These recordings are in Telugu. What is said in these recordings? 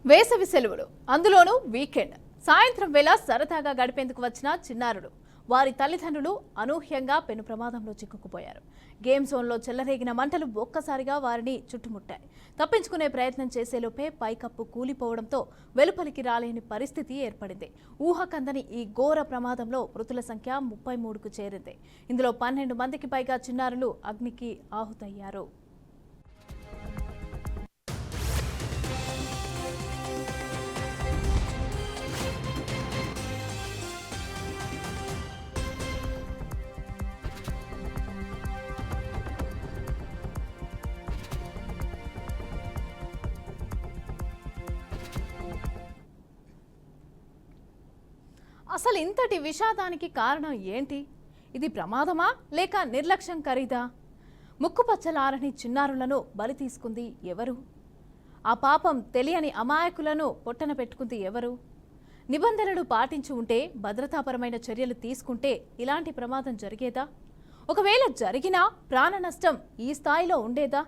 వేసవి సెలవులు అందులోనూ వీకెండ్ సాయంత్రం వేళ సరదాగా గడిపేందుకు వచ్చిన చిన్నారులు వారి తల్లిదండ్రులు అనూహ్యంగా పెను ప్రమాదంలో చిక్కుకుపోయారు. గేమ్ జోన్లో చెలరేగిన మంటలు ఒక్కసారిగా వారిని చుట్టుముట్టాయి. తప్పించుకునే ప్రయత్నం చేసేలోపే పైకప్పు కూలిపోవడంతో వెలుపలికి రాలేని పరిస్థితి ఏర్పడింది. ఊహకందని ఈ ఘోర ప్రమాదంలో మృతుల సంఖ్య 33కు చేరింది. ఇందులో 12 మందికి పైగా చిన్నారులు అగ్నికి ఆహుతయ్యారు. అసలు ఇంతటి విషాదానికి కారణం ఏంటి? ఇది ప్రమాదమా లేక నిర్లక్ష్యం ఖరీదా? ముక్కుపచ్చలారని చిన్నారులను బలి తీసుకుంది ఎవరు? ఆ పాపం తెలియని అమాయకులను పొట్టన పెట్టుకుంది ఎవరు? నిబంధనలు పాటించి ఉంటే, భద్రతాపరమైన చర్యలు తీసుకుంటే ఇలాంటి ప్రమాదం జరిగేదా? ఒకవేళ జరిగినా ప్రాణ నష్టం ఈ స్థాయిలో ఉండేదా?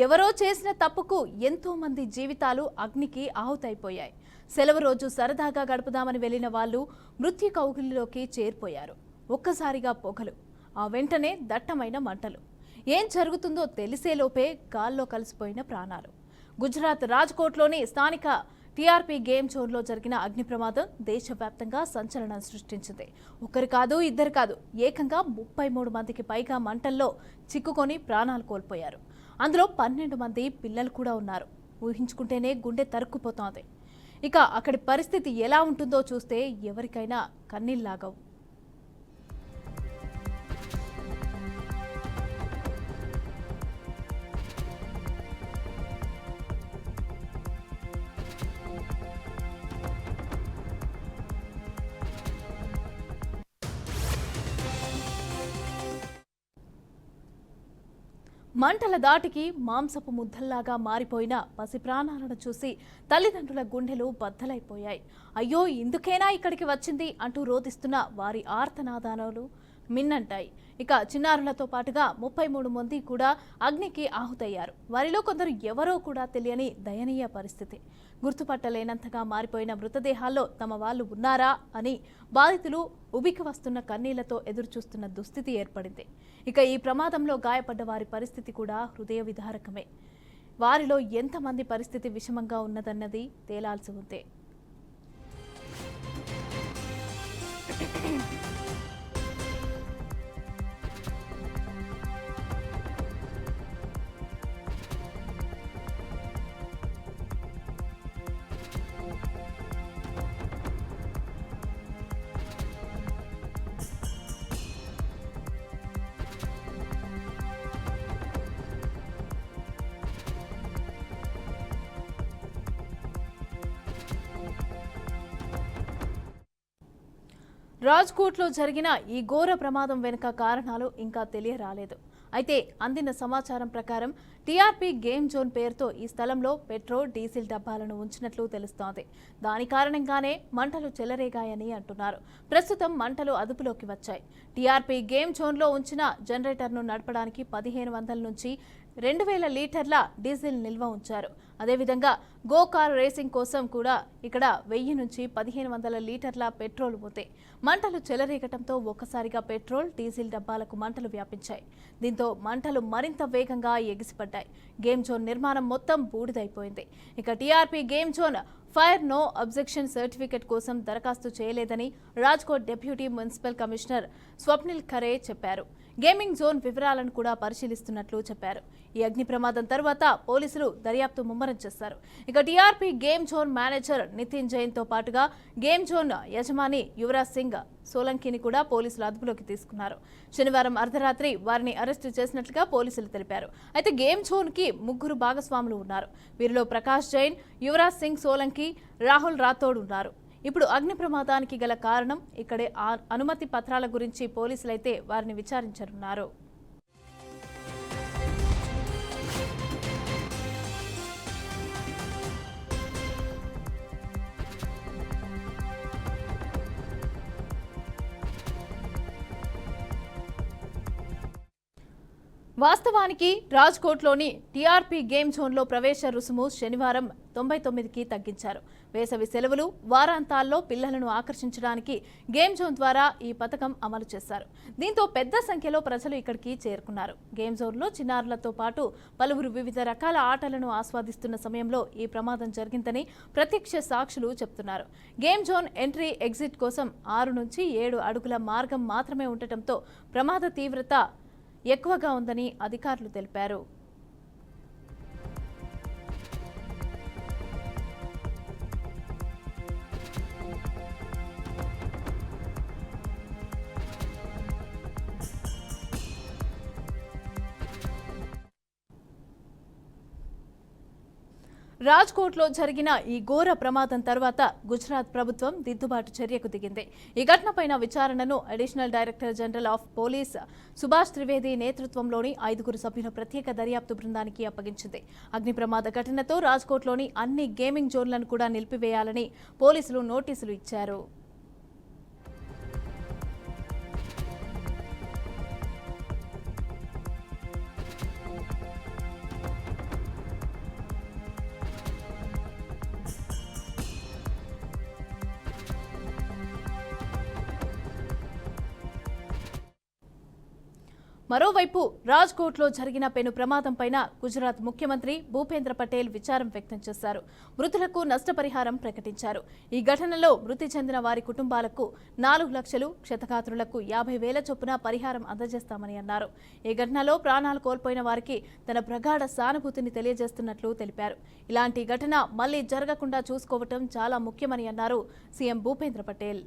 ఎవరో చేసిన తప్పుకు ఎంతో మంది జీవితాలు అగ్నికి ఆహుతైపోయాయి. సెలవు రోజు సరదాగా గడుపుదామని వెళ్లిన వాళ్ళు మృత్యు కౌగిలిలోకి చేరిపోయారు. ఒక్కసారిగా పొగలు, ఆ వెంటనే దట్టమైన మంటలు. ఏం జరుగుతుందో తెలిసేలోపే గాల్లో కలిసిపోయిన ప్రాణాలు. గుజరాత్ రాజ్కోట్లోని స్థానిక టీఆర్పీ గేమ్ జోన్లో జరిగిన అగ్ని ప్రమాదం దేశవ్యాప్తంగా సంచలనం సృష్టించింది. ఒకరు కాదు, ఇద్దరు కాదు, ఏకంగా 33 మందికి పైగా మంటల్లో చిక్కుకొని ప్రాణాలు కోల్పోయారు. అందులో 12 మంది పిల్లలు కూడా ఉన్నారు. ఊహించుకుంటేనే గుండె తరుక్కుపోతోంది. ఇక అక్కడి పరిస్థితి ఎలా ఉంటుందో చూస్తే ఎవరికైనా కన్నీళ్లాగవు. మంటల దాటికి మాంసపు ముద్దల్లాగా మారిపోయిన పసి ప్రాణాలను చూసి తల్లిదండ్రుల గుండెలు బద్దలైపోయాయి. అయ్యో, ఇందుకేనా ఇక్కడికి వచ్చింది అంటూ రోధిస్తున్న వారి ఆర్తనాదాలు మిన్నంటాయి. ఇక చిన్నారులతో పాటుగా 33 మంది కూడా అగ్నికి ఆహుతయ్యారు. వారిలో కొందరు ఎవరో కూడా తెలియని దయనీయ పరిస్థితి. గుర్తుపట్టలేనంతగా మారిపోయిన మృతదేహాల్లో తమ వాళ్ళు ఉన్నారా అని బాధితులు ఉబికి వస్తున్న కన్నీళ్లతో ఎదురుచూస్తున్న దుస్థితి ఏర్పడింది. ఇక ఈ ప్రమాదంలో గాయపడ్డ వారి పరిస్థితి కూడా హృదయ విదారకమే. వారిలో ఎంతమంది పరిస్థితి విషమంగా ఉన్నదన్నది తేలాల్సి ఉంది. రాజ్కోట్లో జరిగిన ఈ ఘోర ప్రమాదం వెనుక కారణాలు ఇంకా తెలియరాలేదు. అయితే అందిన సమాచారం ప్రకారం టీఆర్పీ గేమ్ జోన్ పేరుతో ఈ స్థలంలో పెట్రోల్, డీజిల్ డబ్బాలను ఉంచినట్లు తెలుస్తోంది. దాని కారణంగానే మంటలు చెలరేగాయని అంటున్నారు. ప్రస్తుతం మంటలు అదుపులోకి వచ్చాయి. టీఆర్పీ గేమ్ జోన్లో ఉంచిన జనరేటర్ను నడపడానికి 1500 నుంచి 2000 లీటర్ల డీజిల్ నిల్వ ఉంచారు. అదేవిధంగా గో కార్ రేసింగ్ కోసం కూడా ఇక్కడ 1000 నుంచి 1500 లీటర్ల పెట్రోల్ ఉంది. మంటలు చెలరేగటంతో ఒక్కసారిగా పెట్రోల్, డీజిల్ డబ్బాలకు మంటలు వ్యాపించాయి. దీంతో మంటలు మరింత వేగంగా ఎగిసిపడ్డాయి. గేమ్ జోన్ నిర్మాణం మొత్తం బూడిదైపోయింది. ఇక TRP game zone fire no objection certificate కోసం దరఖాస్తు చేయలేదని Rajkot deputy municipal commissioner Swapnil Khare చెప్పారు. గేమింగ్ జోన్ వివరాలను కూడా పరిశీలిస్తున్నట్లు చెప్పారు. ఈ అగ్ని ప్రమాదం తర్వాత పోలీసులు దర్యాప్తు ముమ్మరం చేశారు. ఇక TRP game zone manager Nitin Jain తో పాటుగా గేమ్ జోన్ యజమాని యువరాజ్ సింగ్ సోలంకిని కూడా పోలీసులు అదుపులోకి తీసుకున్నారు. శనివారం అర్ధరాత్రి వారిని అరెస్టు చేసినట్లుగా పోలీసులు తెలిపారు. అయితే గేమ్ జోన్ కి 3 భాగస్వాములు ఉన్నారు. వీరిలో ప్రకాష్ జైన్, యువరాజ్ సింగ్ సోలంకి, రాహుల్ రాథోడ్ ఉన్నారు. ఇప్పుడు అగ్ని ప్రమాదానికి గల కారణం, ఇక్కడే అనుమతి పత్రాల గురించి పోలీసులైతే వారిని విచారించనున్నారు. వాస్తవానికి రాజ్కోట్లోని టీఆర్పీ గేమ్ జోన్లో ప్రవేశ రుసుము శనివారం 99కి తగ్గించారు. వేసవి సెలవులు వారాంతాల్లో పిల్లలను ఆకర్షించడానికి గేమ్ జోన్ ద్వారా ఈ పథకం అమలు చేశారు. దీంతో పెద్ద సంఖ్యలో ప్రజలు ఇక్కడికి చేరుకున్నారు. గేమ్ జోన్లో చిన్నారులతో పాటు పలువురు వివిధ రకాల ఆటలను ఆస్వాదిస్తున్న సమయంలో ఈ ప్రమాదం జరిగిందని ప్రత్యక్ష సాక్షులు చెబుతున్నారు. గేమ్ జోన్ ఎంట్రీ ఎగ్జిట్ కోసం 6 నుంచి 7 అడుగుల మార్గం మాత్రమే ఉండటంతో ప్రమాద తీవ్రత ఎక్కువగా ఉందని అధికారులు తెలిపారు. రాజ్కోట్లో జరిగిన ఈ ఘోర ప్రమాదం తర్వాత గుజరాత్ ప్రభుత్వం దిద్దుబాటు చర్యకు దిగింది. ఈ ఘటనపైన విచారణను additional director general of police Subhash Trivedi నేతృత్వంలోని 5 సభ్యుల ప్రత్యేక దర్యాప్తు బృందానికి అప్పగించింది. అగ్ని ప్రమాద ఘటనతో రాజ్కోట్లోని అన్ని గేమింగ్ జోన్లను కూడా నిలిపివేయాలని పోలీసులు నోటీసులు ఇచ్చారు. మరోవైపు రాజ్కోట్లో జరిగిన పెను ప్రమాదంపైన గుజరాత్ ముఖ్యమంత్రి భూపేంద్ర పటేల్ విచారం వ్యక్తం చేశారు. మృతులకు నష్టపరిహారం ప్రకటించారు. ఈ ఘటనలో మృతి చెందిన వారి కుటుంబాలకు 4 లక్షలు, క్షతగాత్రులకు 50,000 చొప్పున పరిహారం అందజేస్తామని అన్నారు. ఈ ఘటనలో ప్రాణాలు కోల్పోయిన వారికి తన ప్రగాఢ సానుభూతిని తెలియజేస్తున్నట్లు తెలిపారు. ఇలాంటి ఘటన మళ్లీ జరగకుండా చూసుకోవటం చాలా ముఖ్యమని అన్నారు సీఎం భూపేంద్ర పటేల్.